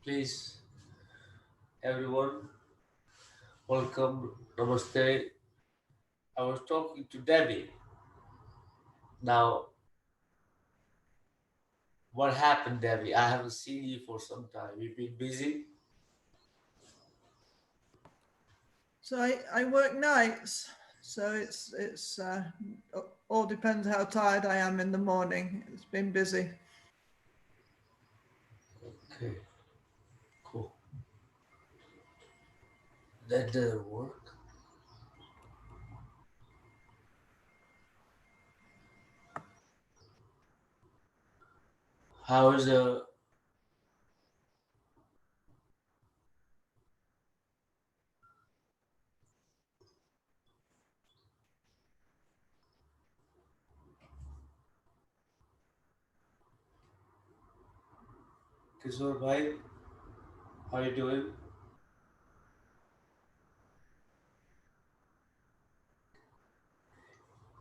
Please, everyone, welcome. Namaste. I was talking to Debbie. Now, what happened, Debbie? I haven't seen you for some time. You've been busy? So I work nights, so it's all depends how tired I am in the morning. It's been busy. Okay, cool. That didn't work. How is the. Kishore Bhai? How are you doing?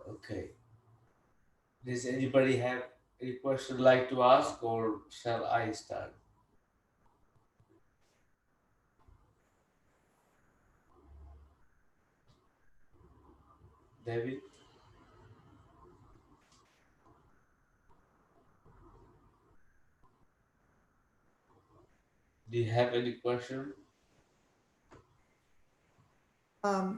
Okay. Does anybody have any question like to ask, or shall I start? Debbie, do you have any question?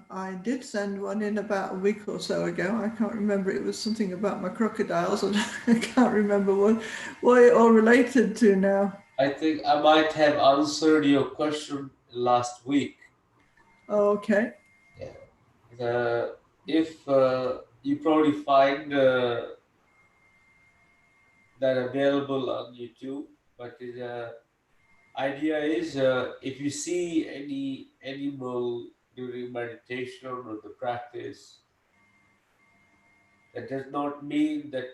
I did send one in about a week or so ago. I can't remember. It was something about my crocodiles, and I can't remember what it all related to now. I think I might have answered your question last week. Oh, okay. Yeah. If you probably find that available on YouTube, but the idea is if you see any animal during meditation or the practice, that does not mean that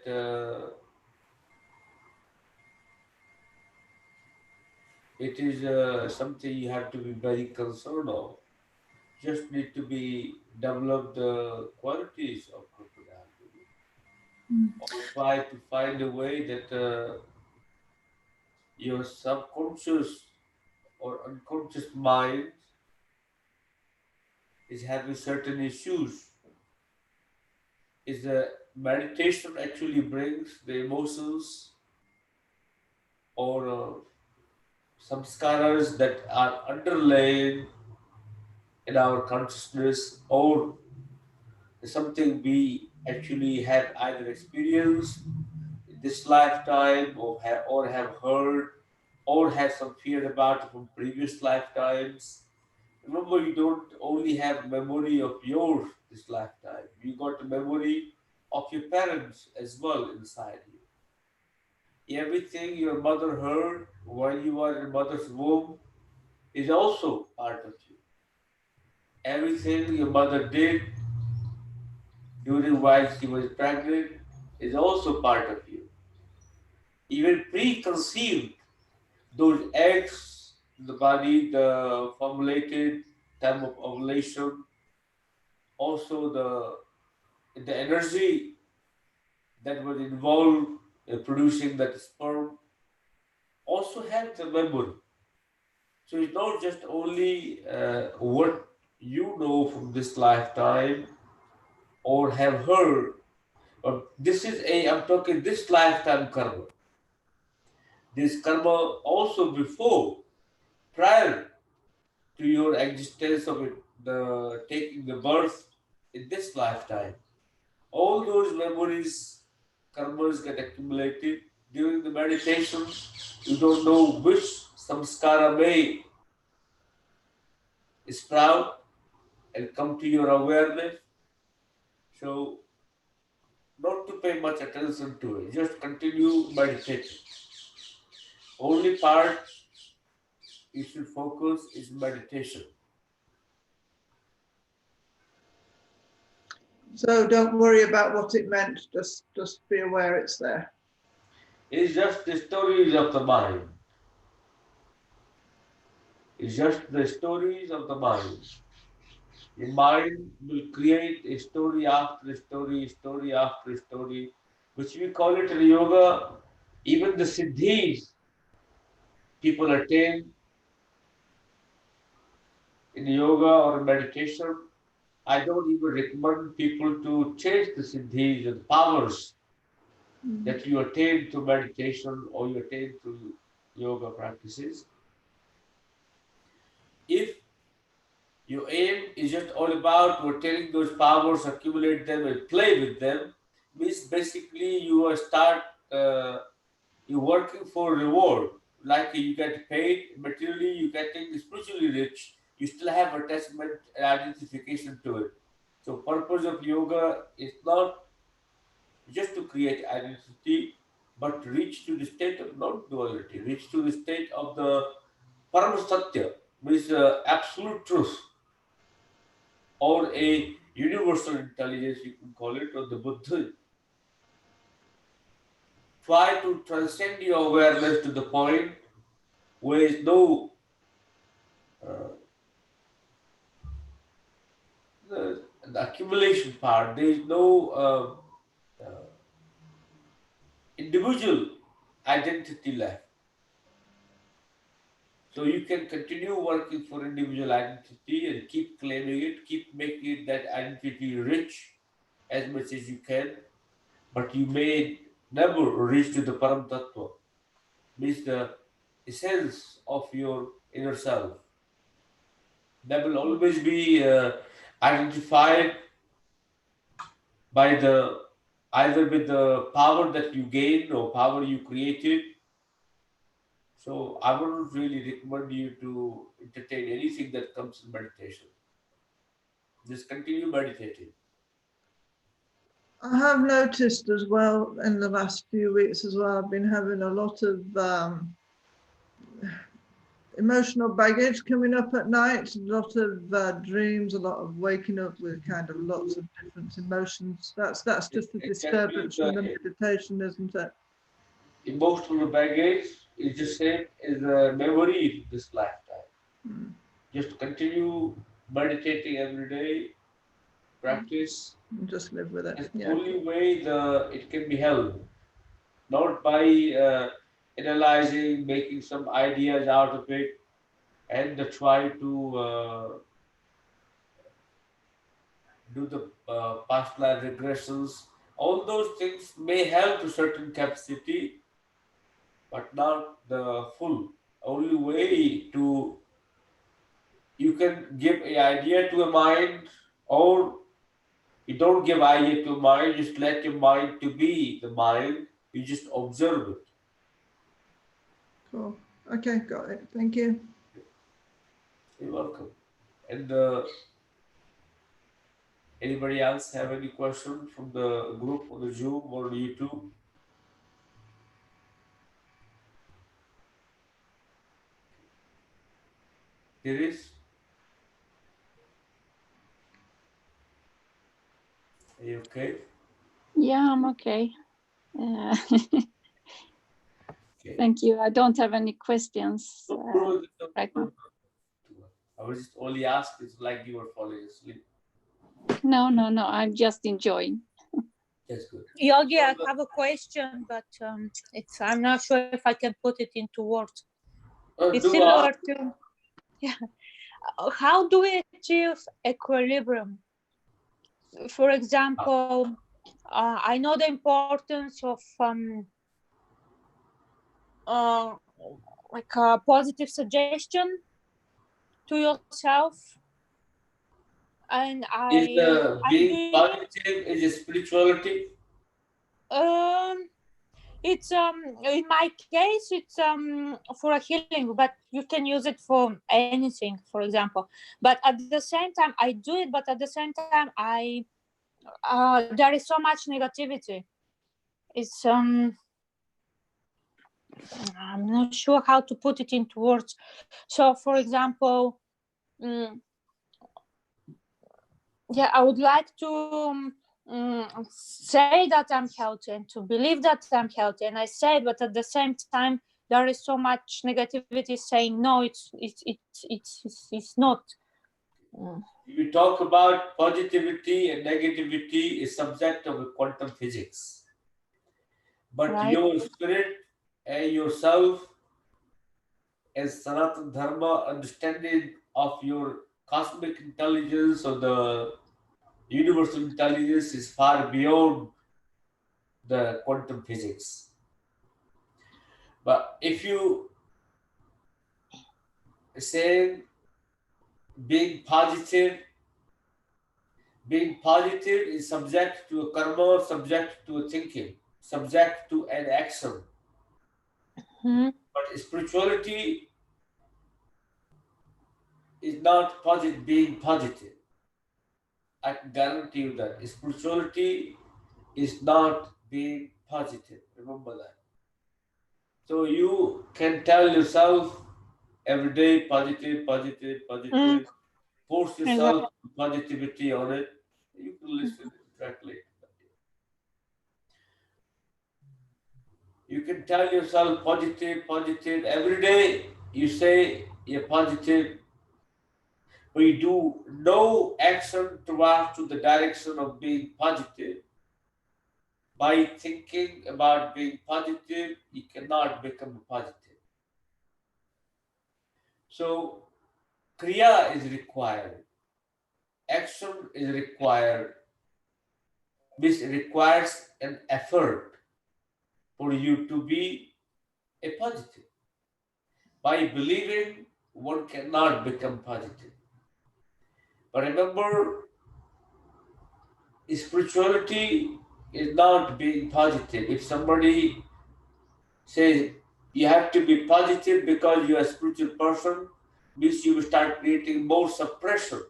it is something you have to be very concerned of. Just need to be develop the qualities of crocodile. Or try to find a way that your subconscious or unconscious mind is having certain issues. Is the meditation actually brings the emotions or samskaras that are underlain in our consciousness, or something we actually have either experienced in this lifetime, or have heard, or have some fear about from previous lifetimes. Remember, you don't only have memory of yours this lifetime. You got a memory of your parents as well inside you. Everything your mother heard while you were in mother's womb is also part of you. Everything your mother did during while she was pregnant is also part of you. Even preconceived, those eggs, the body, the formulated time of ovulation, also the energy that was involved in producing that sperm also has a memory. So it's not just only what you know from this lifetime or have heard, but this is I'm talking this lifetime karma. This karma also before, prior to your existence of it, the taking the birth in this lifetime. All those memories, karmas get accumulated during the meditation. You don't know which samskara may sprout and come to your awareness. So, not to pay much attention to it, just continue meditating. Only part you should focus is meditation. So don't worry about what it meant. Just be aware it's there. It's just the stories of the mind. It's just the stories of the mind. The mind will create a story after story, story after story, which we call it in yoga. Even the siddhis people attain, in yoga or meditation, I don't even recommend people to chase the siddhis and powers Mm. that you attain through meditation or you attain through yoga practices. If your aim is just all about attaining those powers, accumulate them, and play with them, means basically you are start you're working for reward. Like you get paid materially, you getting spiritually rich. You still have attachment and identification to it. So purpose of yoga is not just to create identity, but reach to the state of non-duality, reach to the state of the Param Satya, means absolute truth, or a universal intelligence, you can call it, or the Buddha. Try to transcend your awareness to the point where is no uh, the accumulation part. There is no individual identity left. So you can continue working for individual identity and keep claiming it, keep making that identity rich as much as you can, but you may never reach to the Param Tattva, means the essence of your inner self. That will always be identified by the either with the power that you gained or power you created. So I wouldn't really recommend you to entertain anything that comes in meditation. Just continue meditating. I have noticed as well in the last few weeks as well, I've been having a lot of emotional baggage coming up at night, a lot of dreams, a lot of waking up with kind of lots of different emotions. That's just a It can be disturbance from the the meditation, isn't it? emotional baggage is the same as a memory in this lifetime. Mm. Just continue meditating every day, practice. And just live with it. That's the Yeah. only way it can be held. Not by analyzing, making some ideas out of it, and try to do the past life regressions. All those things may help to certain capacity, but not the full. Only way to you can give a idea to a mind, or you don't give idea to a mind. Just let your mind to be the mind. You just observe it. Cool. Okay, got it. Thank you. You're welcome. And anybody else have any question from the group on the Zoom or YouTube? There is. Are you okay? Yeah, I'm okay. Uh, Okay. thank you. I don't have any questions No, no, no, right no, now. no. I was just only asked. It's like you were falling asleep. No, no, no. I'm just enjoying. That's good. Yogi, So I have a question, but I'm not sure if I can put it into words. It's do ask. similar to, yeah. How do we achieve equilibrium? For example, I know the importance of uh, like a positive suggestion to yourself, and Is I'm being doing positive is a spirituality? um it's in my case it's for a healing, but you can use it for anything, for example. But at the same time I do it, but at the same time I there is so much negativity. It's I'm not sure how to put it into words. So for example, mm, yeah, I would like to say that I'm healthy and to believe that I'm healthy, and I say it, but at the same time there is so much negativity saying no, it's not. Mm, We talk about positivity and negativity is subject of quantum physics. But right. your spirit and yourself as Sanatana Dharma understanding of your cosmic intelligence or the universal intelligence is far beyond the quantum physics. But if you say being positive, being positive is subject to a karma, subject to a thinking, subject to an action. Hmm. But spirituality is not positive, being positive. I can guarantee you that spirituality is not being positive. Remember that. So you can tell yourself every day positive, positive, Mm, positive. Force exactly. yourself positivity on it. You can listen directly. You can tell yourself positive, positive. Every day you say you're positive, but you do no action towards to the direction of being positive. By thinking about being positive, you cannot become positive. So kriya is required, action is required. This requires an effort for you to be a positive. By believing, one cannot become positive. But remember, spirituality is not being positive. If somebody says you have to be positive because you are a spiritual person, means you will start creating more suppression.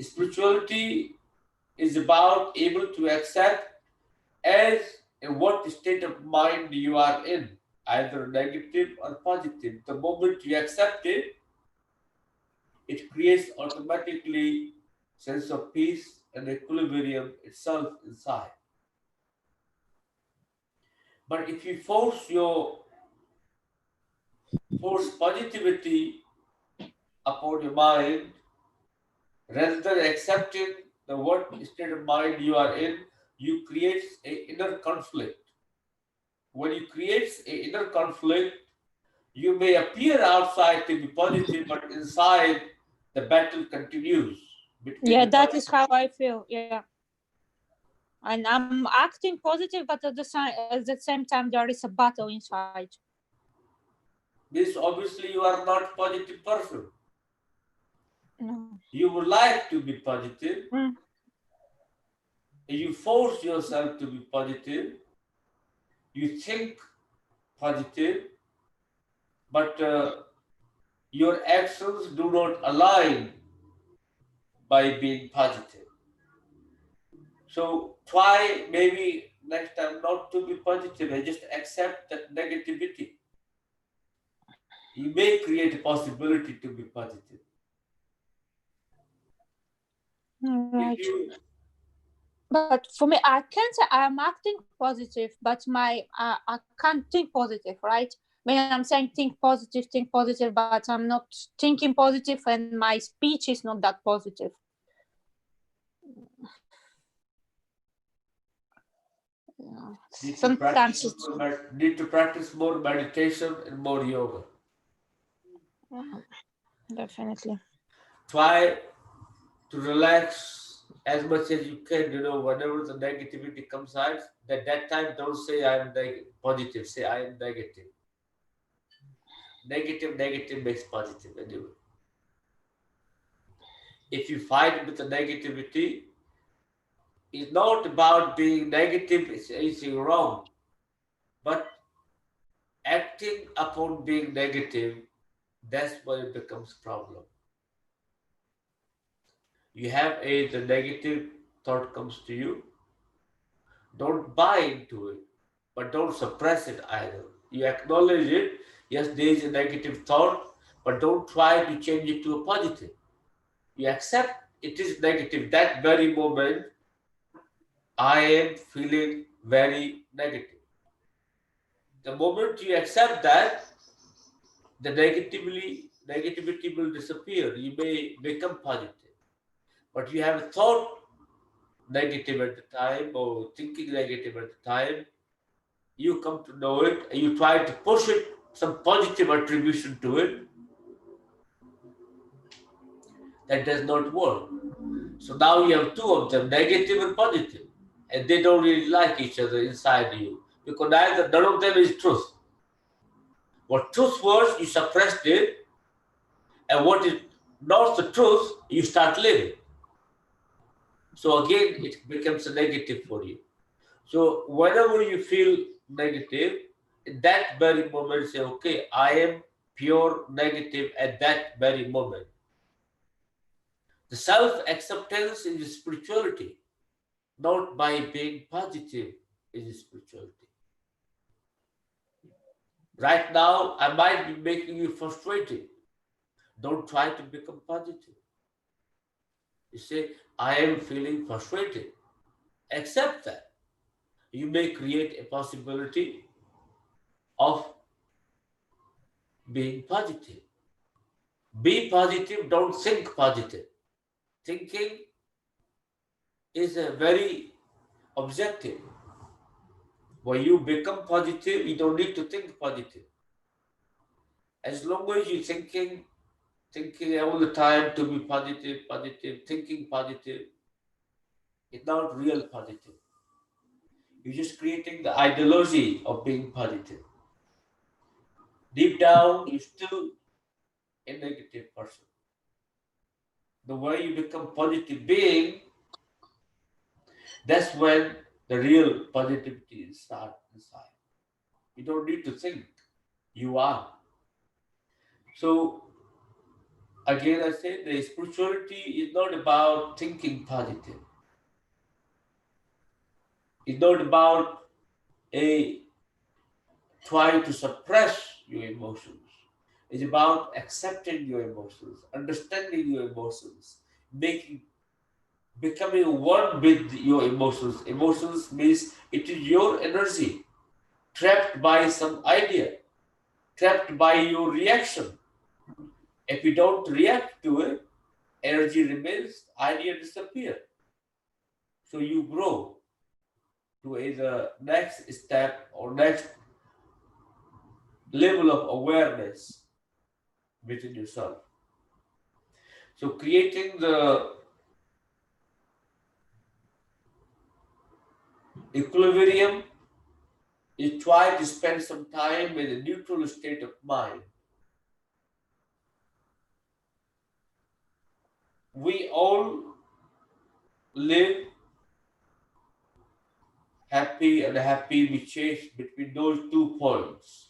Spirituality is about able to accept as in what state of mind you are in, either negative or positive. The moment you accept it, it creates automatically sense of peace and equilibrium itself inside. But if you force positivity upon your mind rather than accepting the what state of mind you are in, you create a inner conflict. When you create a inner conflict, you may appear outside to be positive, but inside the battle continues between Yeah, the that is positive. how I feel. Yeah, and I'm acting positive, but at the same time, there is a battle inside. This obviously you are not positive person. No. You would like to be positive. Mm. You force yourself to be positive. You think positive, but your actions do not align by being positive. So try maybe next time not to be positive and just accept that negativity. You may create a possibility to be positive. If Right. you But for me, I can't say I'm acting positive, but I can't think positive, right? When I'm saying think positive, but I'm not thinking positive, and my speech is not that positive. Yeah. Sometimes it's need to practice more meditation and more yoga. yeah, definitely. Try to relax as much as you can. Whenever the negativity comes out, that time don't say I am positive. Say I am negative. Negative makes positive anyway. If you fight with the negativity, it's not about being negative. It's anything wrong, but acting upon being negative, that's where it becomes problem. You have the negative thought comes to you, don't buy into it, but don't suppress it either. You acknowledge it, yes, there is a negative thought, but don't try to change it to a positive. You accept it is negative. That very moment, I am feeling very negative. The moment you accept that, the negativity will disappear. You may become positive. But you have a thought negative at the time or thinking negative at the time, you come to know it and you try to push it, some positive attribution to it, That does not work. So now you have two of them, negative and positive, and they don't really like each other inside you because none of them is truth. What truth was, you suppressed it, and what is not the truth, you start living. So again, it becomes a negative for you. So whenever you feel negative, in that very moment, say, okay, I am pure negative at that very moment. The self-acceptance is spirituality, not by being positive is spirituality. Right now, I might be making you frustrated. Don't try to become positive. You say, I am feeling frustrated. Accept that. You may create a possibility of being positive. Be positive, don't think positive. Thinking is a very objective. When you become positive, you don't need to think positive. As long as you're thinking all the time to be positive, thinking positive, it's not real positive. You're just creating the ideology of being positive. Deep down, you're still a negative person. The way you become positive being, that's when the real positivity starts inside. You don't need to think. You are. So again, I say the spirituality is not about thinking positive. It's not about a trying to suppress your emotions. It's about accepting your emotions, understanding your emotions, making becoming one with your emotions. Emotions means it is your energy trapped by some idea, trapped by your reaction. If you don't react to it, energy remains, idea disappear. So you grow to either next step or next level of awareness within yourself. So creating the equilibrium is try to spend some time in a neutral state of mind. We all live happy and happy, we change between those 2 points.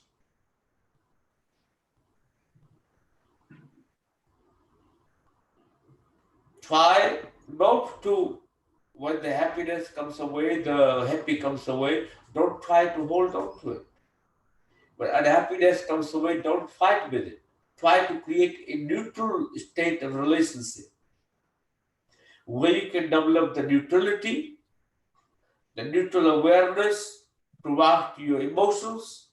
Try not to, when the happiness comes away, the happy comes away, don't try to hold on to it. When unhappiness comes away, don't fight with it. Try to create a neutral state of relationship where you can develop the neutrality, the neutral awareness towards your emotions.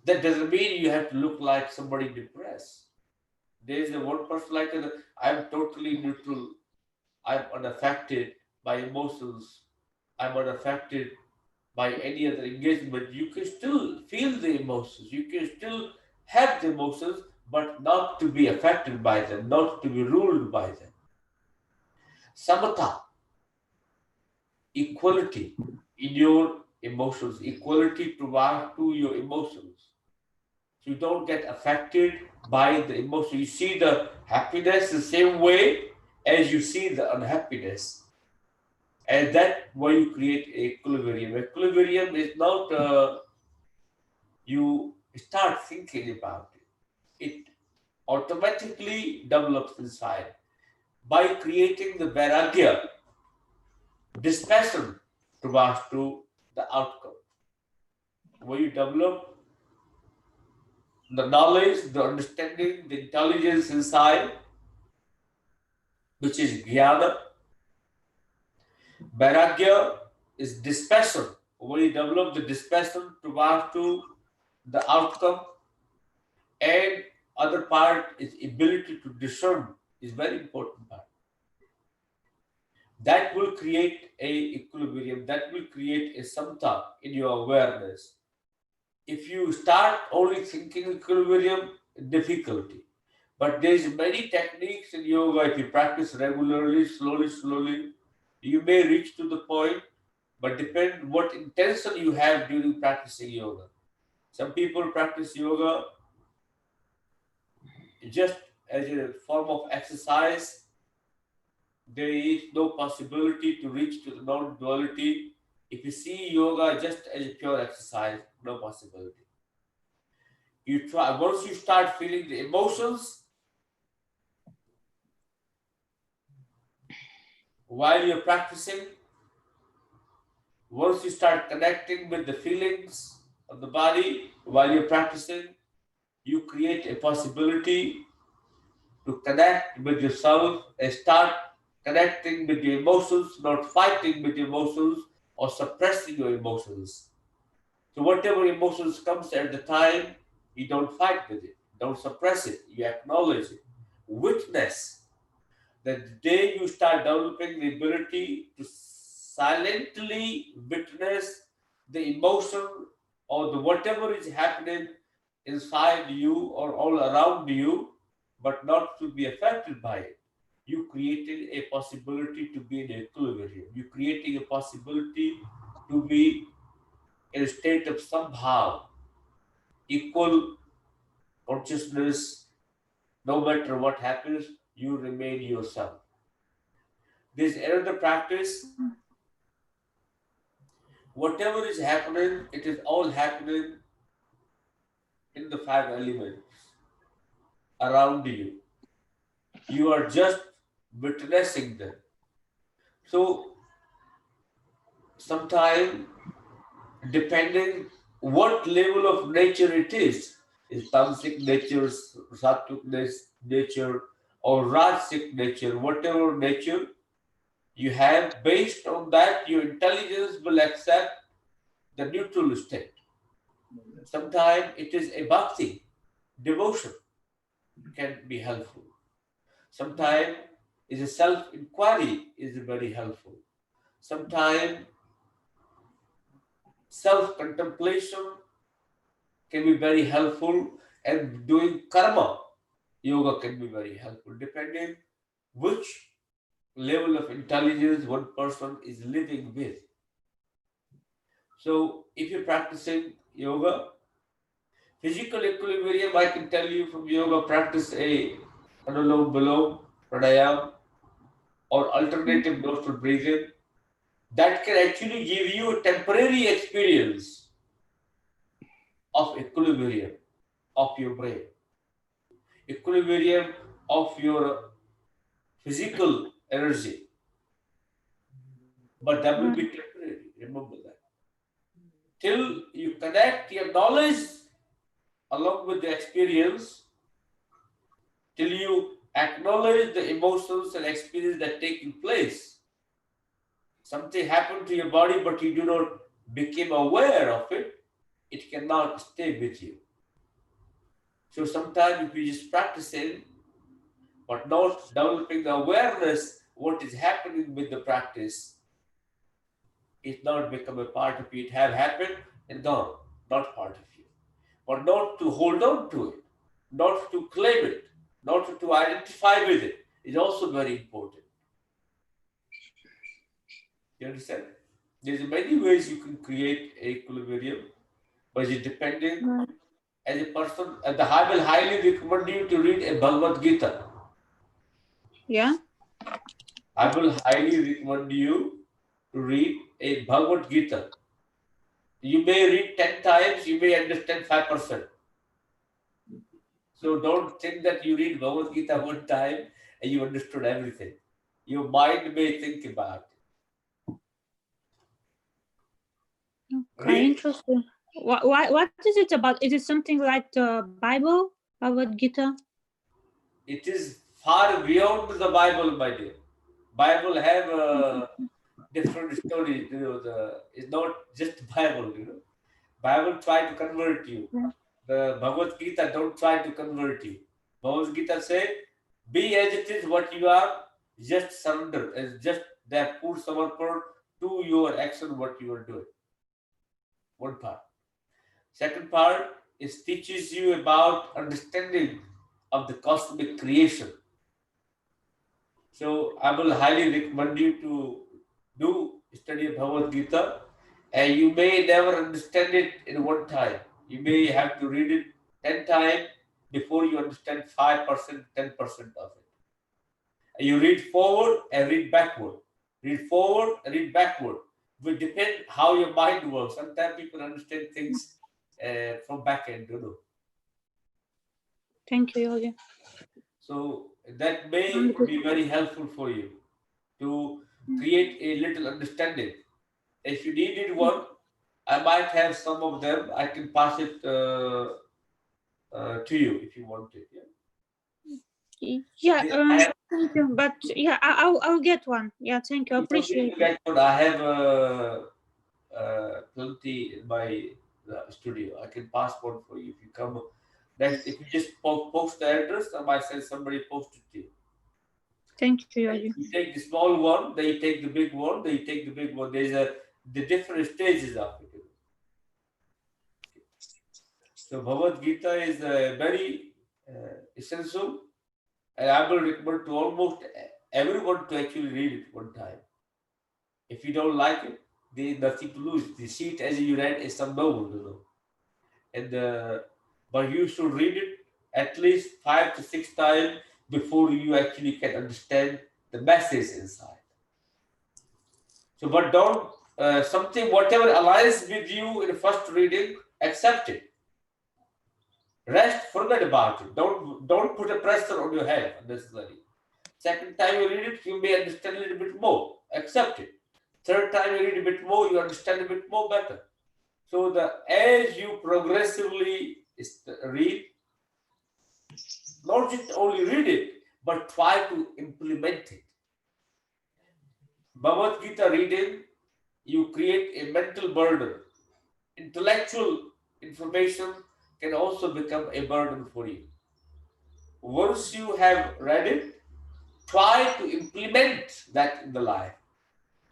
That doesn't mean you have to look like somebody depressed. There is a one person like I'm totally neutral. I'm unaffected by emotions. I'm unaffected by any other engagement. You can still feel the emotions. You can still have the emotions, but not to be affected by them, not to be ruled by them. Samatha, equality in your emotions, equality to your emotions. So you don't get affected by the emotion. You see the happiness the same way as you see the unhappiness. And that way you create equilibrium. Equilibrium is not you start thinking about it. It automatically develops inside by creating the vairagya, dispassion towards to the outcome. Where you develop the knowledge, the understanding, the intelligence inside, which is jnana. Vairagya is dispassion. Where you develop the dispassion towards to the outcome, and other part is ability to discern is very important part. That will create a equilibrium, that will create a samta in your awareness. if you start only thinking equilibrium, difficulty. But there is many techniques in yoga. If you practice regularly, slowly, you may reach to the point, but depend what intention you have during practicing yoga. Some people practice yoga just as a form of exercise. There is no possibility to reach to the non-duality. If you see yoga just as a pure exercise, no possibility. You try once you start feeling the emotions while you're practicing, once you start connecting with the feelings of the body while you're practicing, you create a possibility to connect with yourself and start connecting with your emotions, not fighting with your emotions or suppressing your emotions. So whatever emotions comes at the time, you don't fight with it, don't suppress it, you acknowledge it. Witness that the day you start developing the ability to silently witness the emotion or the whatever is happening inside you or all around you, but not to be affected by it. You creating a possibility to be in equilibrium. You creating a possibility to be in a state of somehow equal consciousness. No matter what happens, you remain yourself. There's another practice. Whatever is happening, it is all happening in the five elements around you. You are just witnessing them. So, sometimes, depending what level of nature it is tamasic nature, sattvic nature, or rajasic nature, whatever nature you have, based on that, your intelligence will accept the neutral state. Sometimes it is a bhakti, devotion can be helpful. Sometimes is a self-inquiry is very helpful. Sometimes self-contemplation can be very helpful, and doing karma yoga can be very helpful, depending which level of intelligence one person is living with. So, if you're practicing yoga, physical equilibrium, I can tell you from yoga, practice a anulom vilom pranayam or alternative nostril breathing. That can actually give you a temporary experience of equilibrium of your brain, equilibrium of your physical energy, but that will be temporary. Remember that. Till you connect your knowledge along with the experience, till you acknowledge the emotions and experience that taking place. Something happened to your body, but you do not become aware of it. It cannot stay with you. So sometimes if you just practicing, but not developing the awareness what is happening with the practice, it not become a part of you. It have happened and gone, not part of you. But not to hold on to it, not to claim it, not to identify with it is also very important. You understand? There's many ways you can create a equilibrium, but it's depending as a person. The I will highly recommend you to read a Bhagavad Gita. Yeah. I will highly recommend you to read a Bhagavad Gita. You may read 10 times, you may understand 5%. So don't think that you read Bhagavad Gita one time and you understood everything. Your mind may think about it. Okay, Read. interesting. What is it about? Is it something like the Bible, Bhagavad Gita? It is far beyond the Bible, my dear. Bible have different stories. It's not just Bible. Bible try to convert you. The Bhagavad Gita don't try to convert you. Bhagavad Gita say, be as it is what you are, just surrender. It's just that put samarpan to your action what you are doing. One part. Second part is teaches you about understanding of the cosmic creation. So I will highly recommend you to do study of Bhagavad Gita, and you may never understand it in one time. You may have to read it 10 times before you understand 5%, 10% of it. And you read forward and read backward. Read forward and read backward. It will depend how your mind works. Sometimes people understand things from back end, you know. Thank you, Yogi. So that may be very helpful for you to create a little understanding. If you needed one, I might have some of them. I can pass it to you if you want it. Yeah, Yeah, I have, thank you. But yeah, I'll get one. Yeah, thank you. it's okay Appreciate to it. get one. I have plenty in my studio. I can pass one for you if you come next. If you just post the address, I might send somebody post it to you. Thank you, And Yogi. you take the small one, then you take the big one, then you take the big one. There's the different stages of it. So Bhagavad Gita is very essential, and I will recommend to almost everyone to actually read it one time. If you don't like it, there's nothing to lose. The seat as you read is some novel, you know. And but you should read it at least 5 to 6 times before you actually can understand the message inside. So, but don't something whatever aligns with you in the first reading, accept it. Rest, forget about it. Don't put a pressure on your head unnecessarily. Second time you read it, you may understand a little bit more. Accept it. Third time you read a bit more, you understand a bit more better. So as you progressively read, not just only read it, but try to implement it. Bhagavad Gita reading, you create a mental burden. Intellectual information can also become a burden for you. Once you have read it, try to implement that in the life.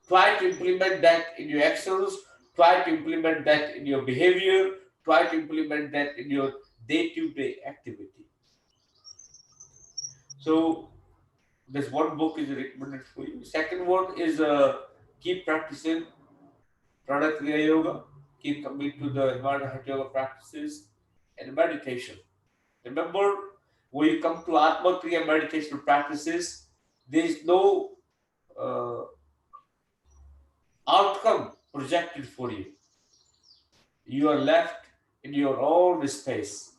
Try to implement that in your actions. Try to implement that in your behavior. Try to implement that in your day-to-day activity. So this one book is recommended for you. Second one is keep practicing Pranakriya Yoga. Keep coming to the Himalayan Yoga practices and meditation. Remember, when you come to Atma Kriya meditation practices, there is no uh, outcome projected for you. You are left in your own space.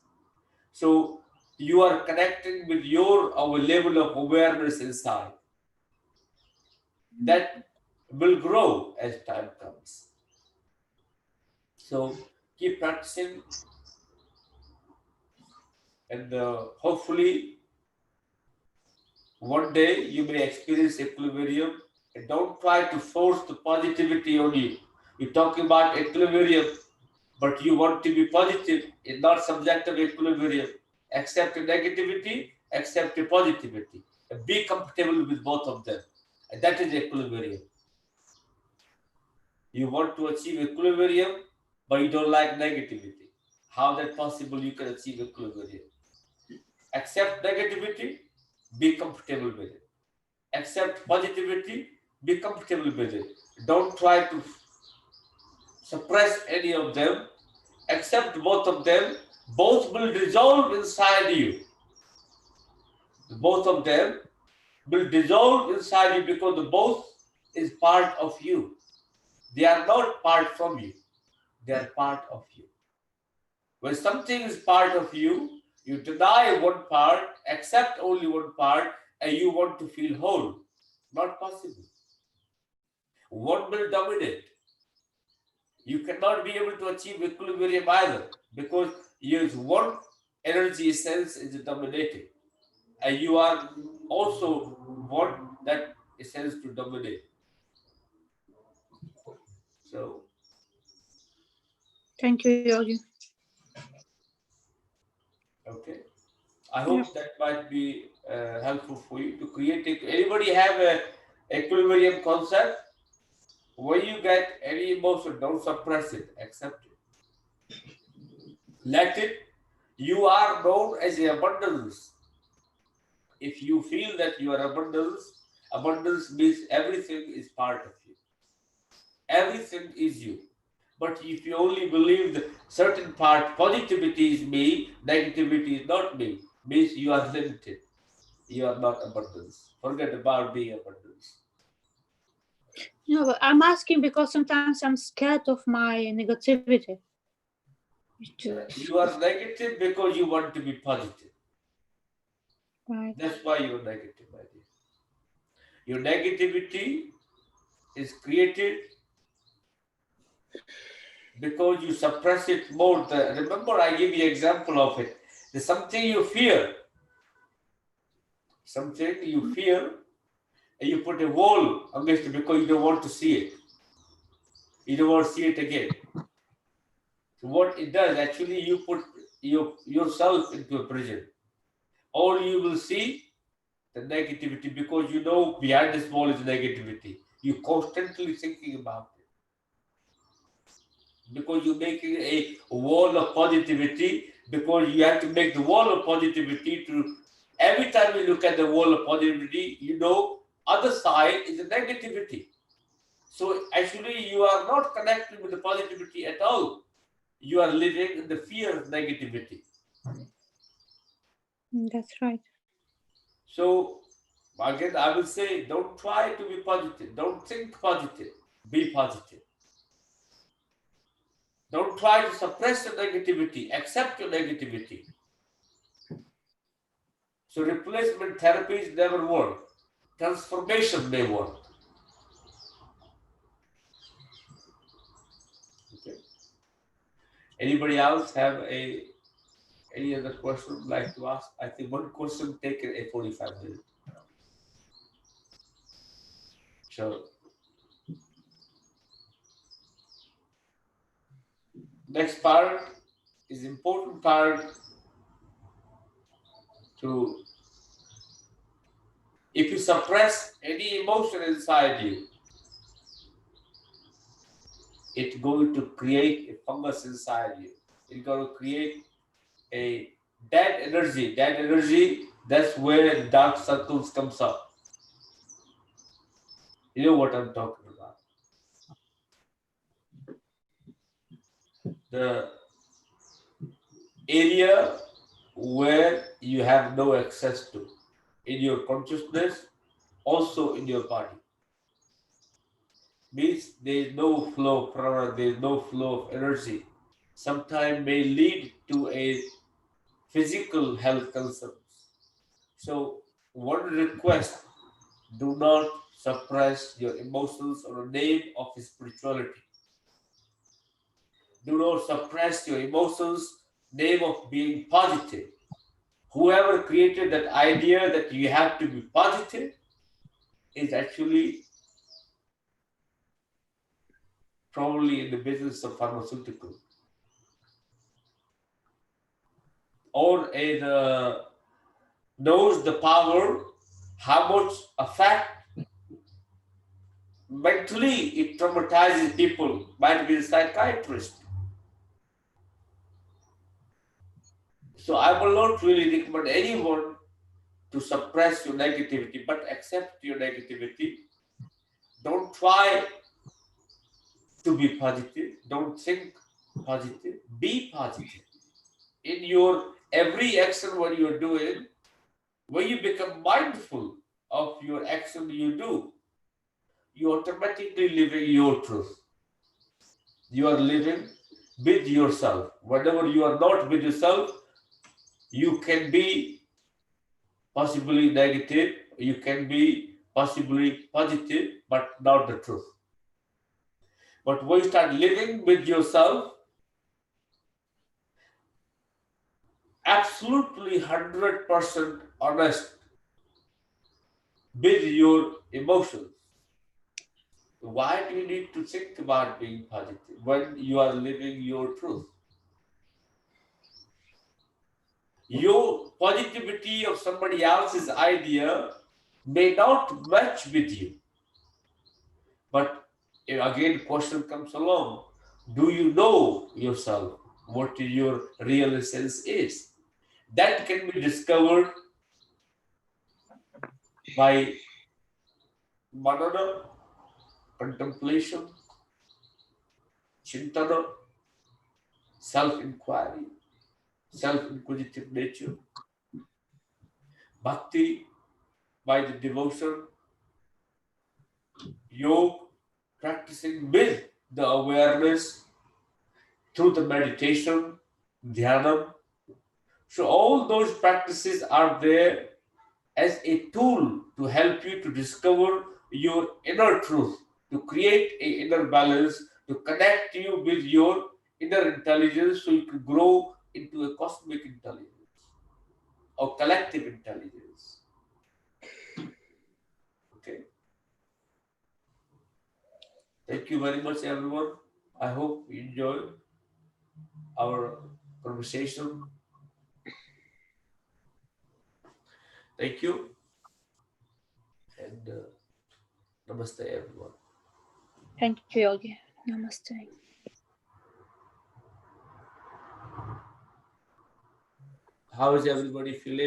So you are connecting with our level of awareness inside. That will grow as time comes. So keep practicing, and hopefully one day you may experience equilibrium. And don't try to force the positivity on you. You're talking about equilibrium, but you want to be positive. It's not subjective equilibrium. Accept the negativity, accept the positivity. And be comfortable with both of them. And that is equilibrium. You want to achieve equilibrium, but you don't like negativity. How that possible you can achieve equilibrium? Accept negativity, be comfortable with it. Accept positivity, be comfortable with it. Don't try to suppress any of them. Accept both of them. Both will dissolve inside you. Both of them will dissolve inside you because the both is part of you. They are not part from you. They are part of you. When something is part of you, you deny one part, accept only one part, and you want to feel whole. Not possible. One will dominate. You cannot be able to achieve equilibrium either because use one energy essence is dominating, and you are also want that essence to dominate. So, Thank you, Yogi. okay. I Yeah. hope that might be helpful for you to create. Anybody have a equilibrium concept? When you get any emotion, don't suppress it. Accept it. Let it. You are known as a abundance. If you feel that you are abundance, abundance means everything is part of you. Everything is you. But if you only believe the certain part, positivity is me, negativity is not me, means you are limited. You are not abundance. Forget about being abundance. No, but I'm asking because sometimes I'm scared of my negativity. You are negative because you want to be positive. Right. That's why you are negative, my dear. Your negativity is created because you suppress it more. Remember, I give you an example of it. There's something you fear, and you put a wall against it because you don't want to see it. You don't want to see it again. So what it does, actually, you put yourself into a prison. All you will see the negativity because you know behind this wall is negativity. You constantly thinking about it because you're making a wall of positivity because you have to make the wall of positivity to every time you look at the wall of positivity, you know other side is the negativity. So actually you are not connected with the positivity at all. You are living in the fear of negativity. That's right. So again, I will say, don't try to be positive. Don't think positive. Be positive. Don't try to suppress the negativity. Accept your negativity. So replacement therapies never work. Transformation may work. Okay. Anybody else have any other question like to ask? I think one question taken a 45 minutes. So next part is important part to if you suppress any emotion inside you, it's going to create a fungus inside you. It's going to create a dead energy. Dead energy, that's where the dark circles comes up. You know what I'm talking about. The area where you have no access to in your consciousness, also in your body. Means there is no flow of prana, there is no flow of energy. Sometimes may lead to a physical health concerns. So one request, do not suppress your emotions on the name of spirituality. Do not suppress your emotions, name of being positive. Whoever created that idea that you have to be positive is actually probably in the business of pharmaceutical or knows the power, how much effect mentally it traumatizes people, might be a psychiatrist. So I will not really recommend anyone to suppress your negativity, but accept your negativity. Don't try to be positive. Don't think positive. Be positive. In your every action, what you're doing, when you become mindful of your action you do, you automatically living your truth. You are living with yourself. Whenever you are not with yourself, you can be possibly negative, you can be possibly positive, but not the truth. But when you start living with yourself, absolutely 100% honest with your emotions, why do you need to think about being positive when you are living your truth? Your positivity of somebody else's idea may not match with you. But again, question comes along. Do you know yourself? what your real essence is. That can be discovered by manana, contemplation, chintana, self-inquiry, self-inquisitive nature, bhakti by the devotion, yoga practicing with the awareness through the meditation, dhyana. So all those practices are there as a tool to help you to discover your inner truth, to create a inner balance, to connect you with your inner intelligence so you can grow into a cosmic intelligence or collective intelligence. Okay. Thank you very much, everyone. I hope you enjoyed our conversation. Thank you and namaste, everyone. Thank you, Yogi. Namaste. How is everybody feeling?